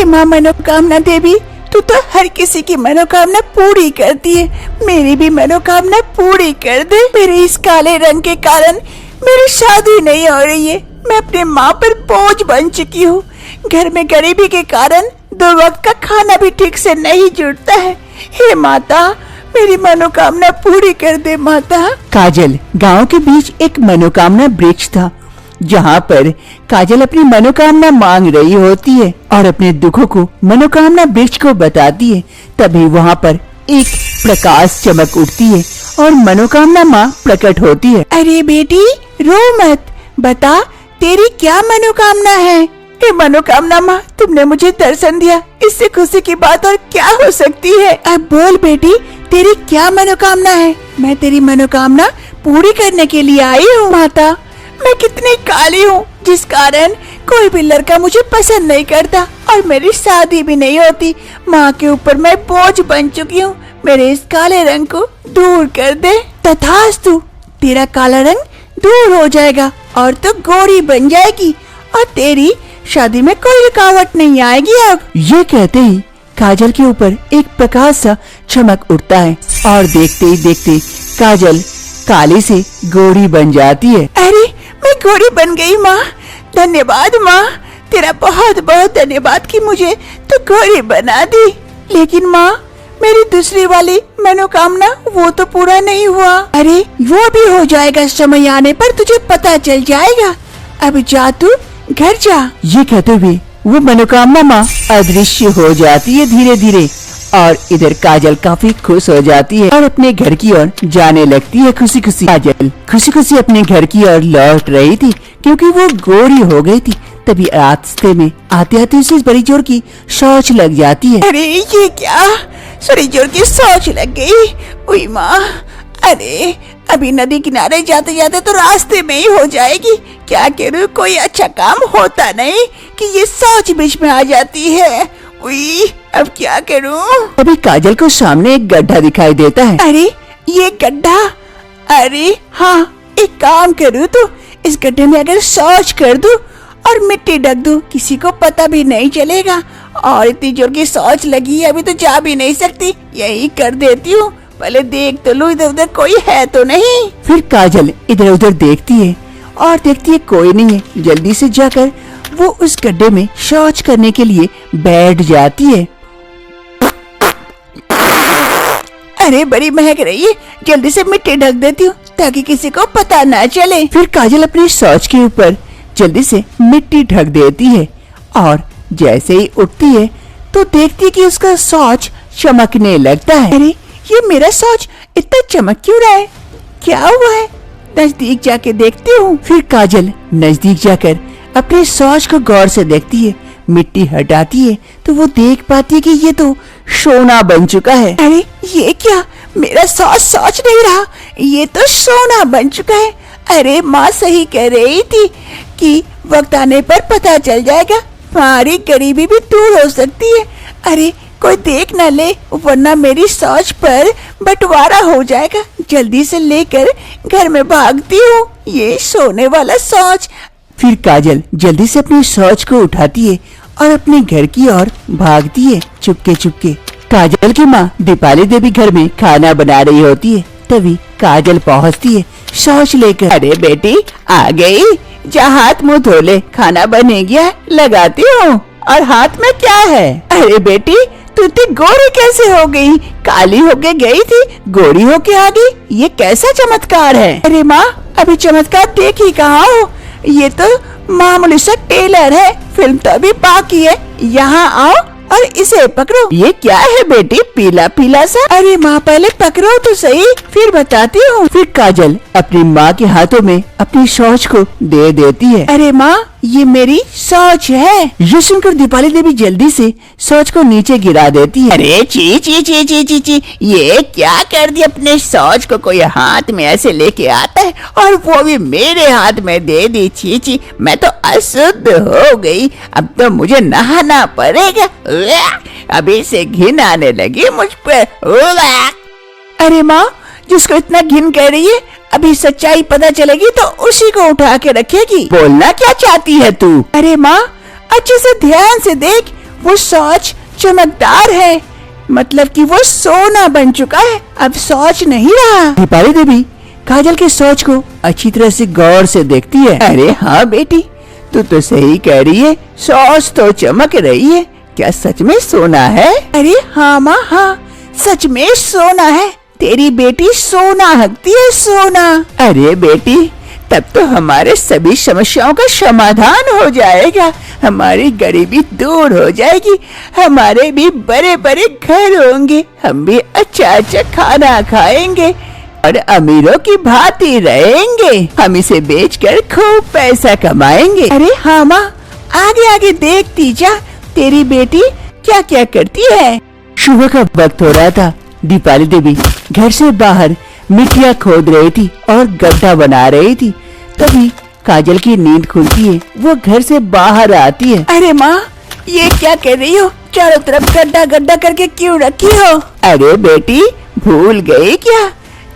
हे माँ मनोकामना देवी, तू तो हर किसी की मनोकामना पूरी करती है, मेरी भी मनोकामना पूरी कर दे। मेरे इस काले रंग के कारण मेरी शादी नहीं हो रही है, मैं अपने माँ पर बोझ बन चुकी हूँ। घर में गरीबी के कारण 2 वक्त का खाना भी ठीक से नहीं जुटता है। हे माता, मेरी मनोकामना पूरी कर दे माता। काजल, गांव के बीच एक मनोकामना वृक्ष था, जहाँ पर काजल अपनी मनोकामना मांग रही होती है और अपने दुखों को मनोकामना वृक्ष को बताती है। तभी वहाँ पर एक प्रकाश चमक उठती है और मनोकामना माँ प्रकट होती है। अरे बेटी रो मत, बता तेरी क्या मनोकामना है। हे मनोकामना माँ, तुमने मुझे दर्शन दिया, इससे खुशी की बात और क्या हो सकती है। अब बोल बेटी, तेरी क्या मनोकामना है। मैं तेरी मनोकामना पूरी करने के लिए आई हूँ। माता, मैं कितनी काली हूँ, जिस कारण कोई भी लड़का मुझे पसंद नहीं करता और मेरी शादी भी नहीं होती। माँ के ऊपर मैं बोझ बन चुकी हूँ, मेरे इस काले रंग को दूर कर दे। तथास्तु, तेरा काला रंग दूर हो जाएगा और तू गोरी बन जाएगी और तेरी शादी में कोई रुकावट नहीं आएगी। अब ये कहते ही काजल के ऊपर एक प्रकाश सा चमक उठता है और देखते ही देखते काजल काली से गोरी बन जाती है। अरे मैं गोरी बन गई माँ, धन्यवाद माँ, तेरा बहुत बहुत धन्यवाद कि मुझे तो गोरी बना दी। लेकिन माँ, मेरी दूसरी वाली मनोकामना वो तो पूरा नहीं हुआ। अरे वो भी हो जाएगा, समय आने पर तुझे पता चल जाएगा। अब जा, तू घर जा। ये कहते हुए वो मनोकामना माँ अदृश्य हो जाती है धीरे धीरे और इधर काजल काफी खुश हो जाती है और अपने घर की ओर जाने लगती है खुशी खुशी। काजल खुशी खुशी अपने घर की ओर लौट रही थी क्योंकि वो गोरी हो गई थी। तभी रास्ते में आते आते उसे बड़ी जोर की सोच लग जाती है। अरे ये क्या, बड़ी जोर की सोच लग गई। उई माँ, अरे अभी नदी किनारे जाते जाते तो रास्ते में ही हो जाएगी। क्या करूँ, कोई अच्छा काम होता नहीं कि ये सोच बीच में आ जाती है। उई, अब क्या करूँ। अभी काजल को सामने एक गड्ढा दिखाई देता है। अरे ये गड्ढा, अरे हाँ, एक काम करूँ तो इस गड्ढे में अगर सोच कर दूं और मिट्टी ढक दूं, किसी को पता भी नहीं चलेगा। और इतनी जोर की सोच लगी है, अभी तो जा भी नहीं सकती, यही कर देती हूँ। पहले देख तो लूं इधर उधर कोई है तो नहीं। फिर काजल इधर उधर देखती है और देखती है कोई नहीं है। जल्दी से जाकर वो उस गड्ढे में शौच करने के लिए बैठ जाती है। अरे बड़ी महक रही है, जल्दी से मिट्टी ढक देती हूँ ताकि किसी को पता ना चले। फिर काजल अपनी शौच के ऊपर जल्दी से मिट्टी ढक देती है और जैसे ही उठती है तो देखती है कि उसका शौच चमकने लगता है। अरे ये मेरा शौच इतना चमक क्यों रहा है, क्या हुआ है। नजदीक जाके देखती हूँ। फिर काजल नजदीक जाकर अपने शौच को गौर से देखती है, मिट्टी हटाती है तो वो देख पाती है कि ये तो सोना बन चुका है। अरे ये क्या, मेरा शौच शौच नहीं रहा, ये तो सोना बन चुका है। अरे माँ सही कह रही थी कि वक्त आने पर पता चल जाएगा, हमारी गरीबी भी दूर हो सकती है। अरे कोई देख न ले, वरना मेरी शौच पर बंटवारा हो जाएगा। जल्दी से लेकर घर में भागती हूँ ये सोने वाला शौच। फिर काजल जल्दी से अपनी शौच को उठाती है और अपने घर की ओर भागती है चुपके चुपके। काजल की माँ दीपाली देवी घर में खाना बना रही होती है। तभी काजल पहुँचती है शौच लेकर। अरे बेटी आ गई, जा हाथ मुँह धो ले, खाना बने गया, लगाती हूँ। और हाथ में क्या है। अरे बेटी तू इतनी गोरी कैसे हो गई, काली होके गई थी गोरी होके आ गई, ये कैसा चमत्कार है। अरे माँ अभी चमत्कार देख ही कहाँ हो, ये तो मामूली सा टेलर है, फिल्म तो अभी बाकी है। यहाँ आओ और इसे पकड़ो। ये क्या है बेटी, पीला पीला सा। अरे माँ पहले पकड़ो तो सही, फिर बताती हूँ। फिर काजल अपनी माँ के हाथों में अपनी शौच को दे देती है। अरे माँ ये मेरी शौच है। ये सुनकर दीपाली देवी जल्दी से शौच को नीचे गिरा देती है। अरे ची ची ची ची ची ची, ये क्या कर दिया, अपने शौच को कोई हाथ में ऐसे लेके आता है और वो भी मेरे हाथ में दे दी। ची ची, मैं तो अशुद्ध हो गई, अब तो मुझे नहाना पड़ेगा। अभी से घिन आने लगी मुझ पर। अरे माँ जिसको इतना घिन कर रही है, अभी सच्चाई पता चलेगी तो उसी को उठा के रखेगी। बोलना क्या चाहती है तू। अरे माँ अच्छे से ध्यान से देख, वो शौच चमकदार है, मतलब कि वो सोना बन चुका है, अब शौच नहीं रहा। दीपाली देवी काजल के शौच को अच्छी तरह से गौर से देखती है। अरे हाँ बेटी, तू तो सही कह रही है, शौच तो चमक रही है। क्या सच में सोना है? अरे हाँ माँ हाँ, सच में सोना है। तेरी बेटी सोना हकती है, सोना। अरे बेटी, तब तो हमारे सभी समस्याओं का समाधान हो जाएगा, हमारी गरीबी दूर हो जाएगी, हमारे भी बड़े बड़े घर होंगे, हम भी अच्छा अच्छा खाना खाएंगे और अमीरों की भांति रहेंगे। हम इसे बेचकर खूब पैसा कमाएंगे। अरे हाँ माँ, आगे आगे देखती जा, तेरी बेटी क्या क्या करती है। सुबह का वक्त हो रहा था। दीपाली देवी घर से बाहर मिट्टियाँ खोद रही थी और गड्ढा बना रही थी। तभी काजल की नींद खुलती है, वो घर से बाहर आती है। अरे माँ, ये क्या कर रही हो? चारों तरफ गड्ढा गड्ढा करके क्यों रखी हो? अरे बेटी, भूल गई क्या?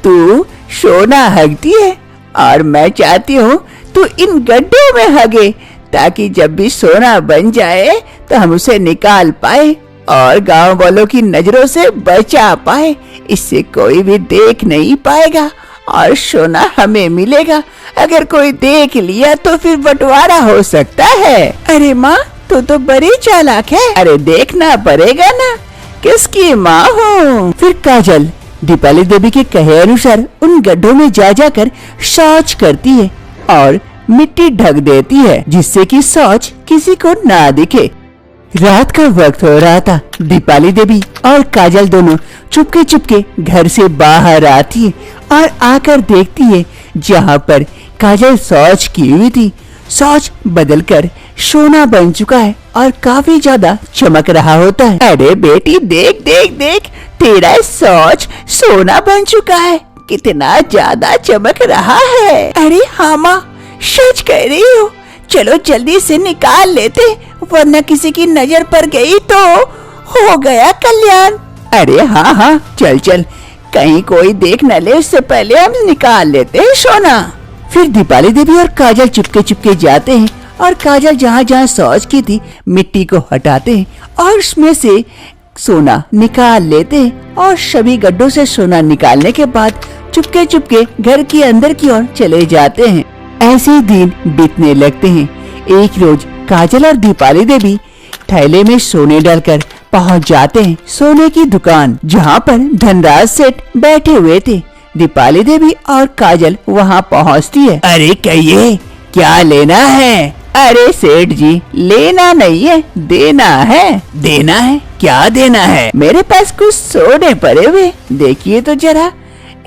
तू सोना हगती है और मैं चाहती हूँ तू इन गड्ढों में हगे, ताकि जब भी सोना बन जाए तो हम उसे निकाल पाए और गांव वालों की नजरों से बचा पाए। इससे कोई भी देख नहीं पाएगा और सोना हमें मिलेगा। अगर कोई देख लिया तो फिर बंटवारा हो सकता है। अरे माँ, तू तो बड़ी चालाक है। अरे देखना पड़ेगा ना, किसकी माँ हूँ। फिर काजल दीपाली देवी के कहे अनुसार उन गड्ढों में जा जाकर शौच करती है और मिट्टी ढक देती है, जिससे कि शौच किसी को ना दिखे। रात का वक्त हो रहा था। दीपाली देवी और काजल दोनों चुपके चुपके घर से बाहर आती है और आकर देखती है जहाँ पर काजल शौच की हुई थी, शौच बदलकर सोना बन चुका है और काफी ज्यादा चमक रहा होता है। अरे बेटी, देख देख देख, तेरा शौच सोना बन चुका है, कितना ज्यादा चमक रहा है। अरे हाँ माँ, सच कह रही हो। चलो जल्दी से निकाल लेते, वरना किसी की नजर पड़ गई तो हो गया कल्याण। अरे हाँ हाँ, चल चल, कहीं कोई देख न ले, उससे पहले हम निकाल लेते हैं सोना। फिर दीपाली देवी और काजल चुपके चुपके जाते हैं और काजल जहाँ जहाँ शौच की थी मिट्टी को हटाते हैं और उसमें से सोना निकाल लेते हैं। और सभी गड्ढों से सोना निकालने के बाद चुपके चुपके घर के अंदर की ओर चले जाते हैं। ऐसे दिन बीतने लगते हैं। एक रोज काजल और दीपाली देवी थैले में सोने डालकर पहुंच जाते हैं सोने की दुकान, जहां पर धनराज सेठ बैठे हुए थे। दीपाली देवी और काजल वहां पहुंचती है। अरे कहिए, क्या लेना है? अरे सेठ जी, लेना नहीं है, देना है। देना है? क्या देना है? मेरे पास कुछ सोने पड़े हुए, देखिए तो जरा,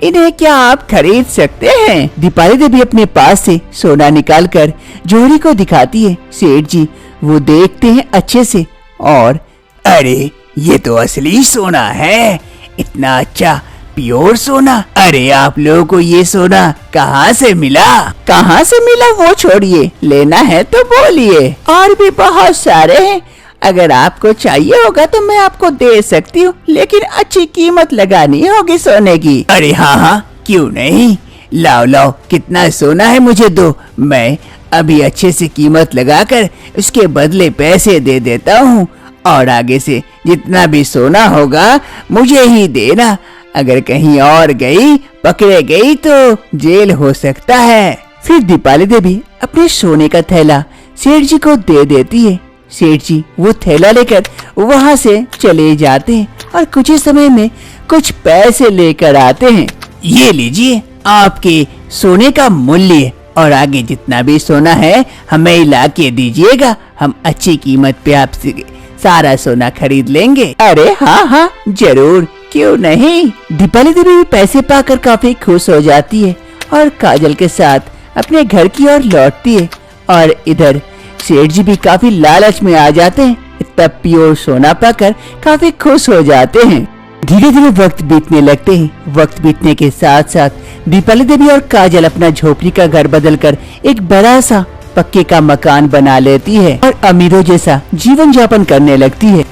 इन्हें क्या आप खरीद सकते हैं? दीपाली देवी अपने पास से सोना निकालकर जोहरी को दिखाती है। सेठ जी वो देखते हैं अच्छे से और अरे ये तो असली सोना है, इतना अच्छा प्योर सोना। अरे आप लोगों को ये सोना कहाँ से मिला? कहाँ से मिला वो छोड़िए, लेना है तो बोलिए, और भी बहुत सारे हैं। अगर आपको चाहिए होगा तो मैं आपको दे सकती हूँ, लेकिन अच्छी कीमत लगानी होगी सोने की। अरे हाँ हाँ, क्यों नहीं, लाओ लाओ, कितना सोना है मुझे दो, मैं अभी अच्छे से कीमत लगाकर उसके बदले पैसे दे देता हूँ, और आगे से जितना भी सोना होगा मुझे ही देना। अगर कहीं और गई, पकड़े गई तो जेल हो सकता है। फिर दीपाली देवी अपने सोने का थैला सेठ जी को दे देती है। सेठ जी वो थैला लेकर वहाँ से चले जाते हैं और कुछ ही समय में कुछ पैसे लेकर आते हैं। ये लीजिए आपके सोने का मूल्य, और आगे जितना भी सोना है हमें ला के दीजिएगा, हम अच्छी कीमत पे आपसे सारा सोना खरीद लेंगे। अरे हाँ हाँ जरूर, क्यों नहीं। दीपाली देवी पैसे पाकर काफी खुश हो जाती है और काजल के साथ अपने घर की ओर लौटती है। और इधर सेठ जी भी काफी लालच में आ जाते हैं, इतना प्योर सोना पाकर काफी खुश हो जाते हैं। धीरे धीरे वक्त बीतने लगते हैं। वक्त बीतने के साथ साथ दीपाली देवी और काजल अपना झोपड़ी का घर बदलकर एक बड़ा सा पक्के का मकान बना लेती है और अमीरों जैसा जीवन यापन करने लगती है।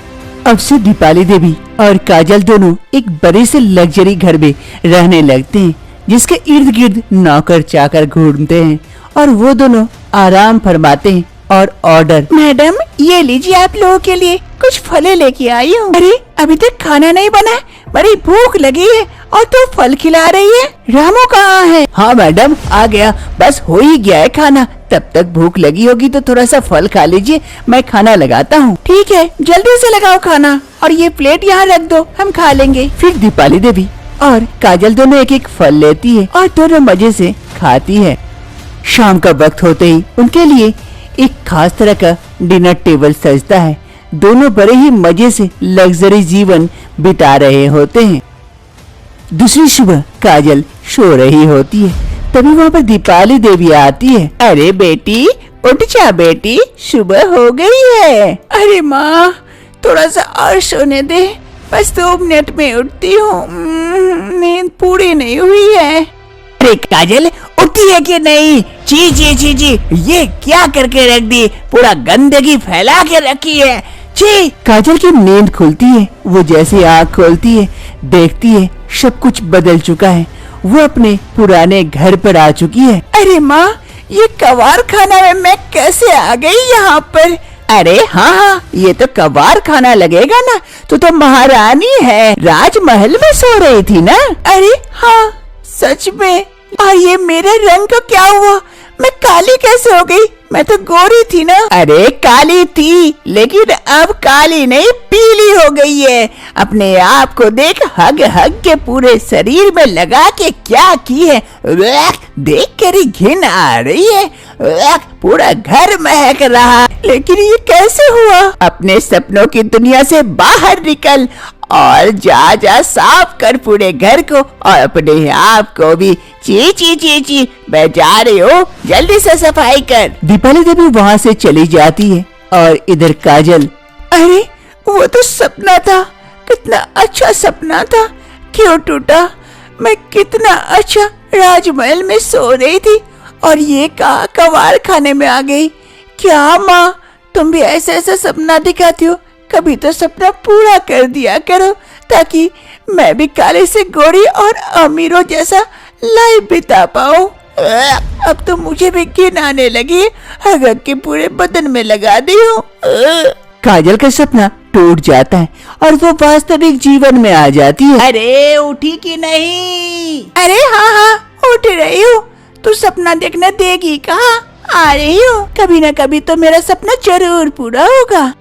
अब से दीपाली देवी और काजल दोनों एक बड़े से लग्जरी घर में रहने लगते हैं, जिसके इर्द गिर्द नौकर चाकर घूमते हैं और वो दोनों आराम फरमाते हैं और ऑर्डर। मैडम ये लीजिए आप लोगों के लिए कुछ फले लेके आई हूँ। अरे अभी तक खाना नहीं बना है, बड़ी भूख लगी है और तू फल खिला रही है। रामू कहाँ है? हाँ मैडम आ गया, बस हो ही गया है खाना। तब तक भूख लगी होगी तो थोड़ा सा फल खा लीजिए, मैं खाना लगाता हूँ। ठीक है, जल्दी से लगाओ खाना और ये प्लेट यहाँ रख दो, हम खा लेंगे। फिर दीपाली देवी और काजल दोनों एक एक फल लेती है और दोनों मजे से खाती है। शाम का वक्त होते ही उनके लिए एक खास तरह का डिनर टेबल सजता है। दोनों बड़े ही मजे से लग्जरी जीवन बिता रहे होते हैं। दूसरी सुबह काजल सो रही होती है, तभी वहाँ पर दीपाली देवी आती है। अरे बेटी उठ जा बेटी, सुबह हो गई है। अरे माँ थोड़ा सा और सोने दे, बस 2 मिनट में उठती हूँ, नींद पूरी नहीं हुई है। अरे काजल उठी है कि नहीं? जी जी जी जी, ये क्या करके रख दी, पूरा गंदगी फैला के रखी है। जी। काजल की नींद खुलती है, वो जैसे आँख खोलती है देखती है सब कुछ बदल चुका है। वो अपने पुराने घर पर आ चुकी है। अरे माँ ये कबाड़ खाना में मैं कैसे आ गई यहाँ पर? अरे हाँ, ये तो कबाड़ खाना लगेगा ना, तू तो महारानी है, राजमहल में सो रही थी ना। अरे हाँ सच में। और ये मेरे रंग का क्या हुआ, मैं काली कैसे हो गई? मैं तो गोरी थी ना। अरे काली थी, लेकिन अब काली नहीं पीली हो गई है। अपने आप को देख, हग हग के पूरे शरीर में लगा के क्या की है। देख कर ही घिन आ रही है, पूरा घर महक रहा। लेकिन ये कैसे हुआ? अपने सपनों की दुनिया से बाहर निकल और जा साफ कर पूरे घर को और अपने आप को भी। ची ची ची ची, मैं जा रही हूँ, जल्दी से सफाई कर। दीपाली देवी वहाँ से चली जाती है और इधर काजल। अरे वो तो सपना था, कितना अच्छा सपना था, क्यों टूटा? मैं कितना अच्छा राजमहल में सो रही थी और ये कबाड़ खाने में आ गई। क्या माँ तुम भी ऐसा ऐसा सपना दिखाती हो? कभी तो सपना पूरा कर दिया करो ताकि मैं भी काले से गोरी और अमीरों जैसा लाइफ बिता पाऊं। अब तो मुझे भी घिन आने लगी, हग के पूरे बदन में लगा दी हूँ। काजल का सपना टूट जाता है और वो वास्तविक जीवन में आ जाती है। अरे उठी कि नहीं? अरे हाँ हाँ उठ रही हूँ, तू सपना देखने देगी कहाँ? आ रही हूँ, कभी न कभी तो मेरा सपना जरूर पूरा होगा।